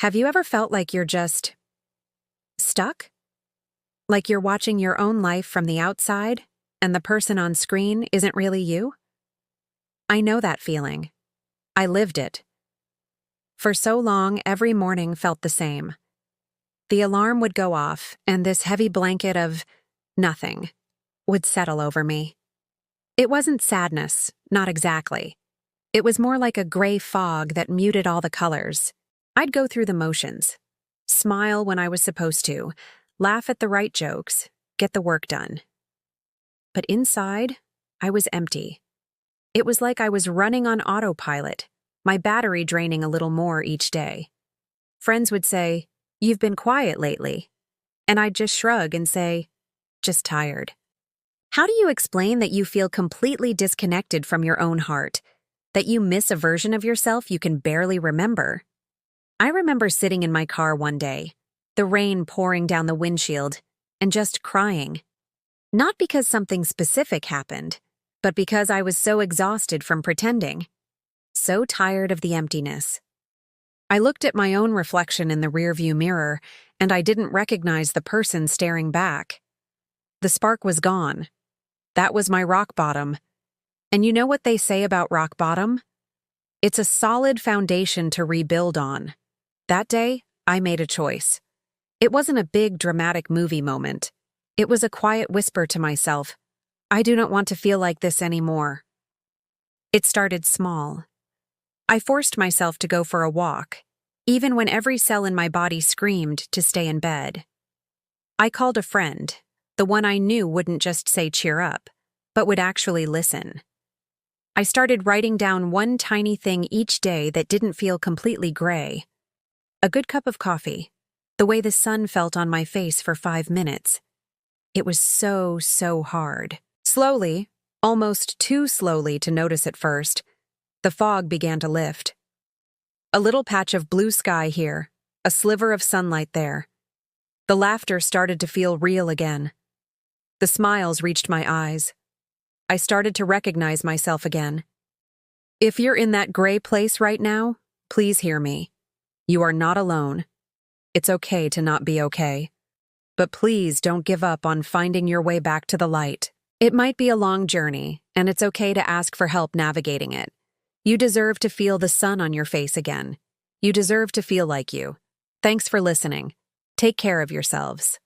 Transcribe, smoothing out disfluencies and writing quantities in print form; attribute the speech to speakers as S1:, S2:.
S1: Have you ever felt like you're just stuck? Like you're watching your own life from the outside, and the person on screen isn't really you? I know that feeling. I lived it. For so long, every morning felt the same. The alarm would go off, and this heavy blanket of nothing would settle over me. It wasn't sadness, not exactly. It was more like a gray fog that muted all the colors. I'd go through the motions, smile when I was supposed to, laugh at the right jokes, get the work done. But inside, I was empty. It was like I was running on autopilot, my battery draining a little more each day. Friends would say, "You've been quiet lately." And I'd just shrug and say, "Just tired." How do you explain that you feel completely disconnected from your own heart, that you miss a version of yourself you can barely remember? I remember sitting in my car one day, the rain pouring down the windshield, and just crying. Not because something specific happened, but because I was so exhausted from pretending, so tired of the emptiness. I looked at my own reflection in the rearview mirror, and I didn't recognize the person staring back. The spark was gone. That was my rock bottom. And you know what they say about rock bottom? It's a solid foundation to rebuild on. That day, I made a choice. It wasn't a big, dramatic movie moment. It was a quiet whisper to myself, "I do not want to feel like this anymore." It started small. I forced myself to go for a walk, even when every cell in my body screamed to stay in bed. I called a friend, the one I knew wouldn't just say cheer up, but would actually listen. I started writing down one tiny thing each day that didn't feel completely gray. A good cup of coffee, the way the sun felt on my face for 5 minutes. It was so hard. Slowly, almost too slowly to notice at first, the fog began to lift. A little patch of blue sky here, a sliver of sunlight there. The laughter started to feel real again. The smiles reached my eyes. I started to recognize myself again. If you're in that gray place right now, please hear me. You are not alone. It's okay to not be okay. But please don't give up on finding your way back to the light. It might be a long journey, and it's okay to ask for help navigating it. You deserve to feel the sun on your face again. You deserve to feel like you. Thanks for listening. Take care of yourselves.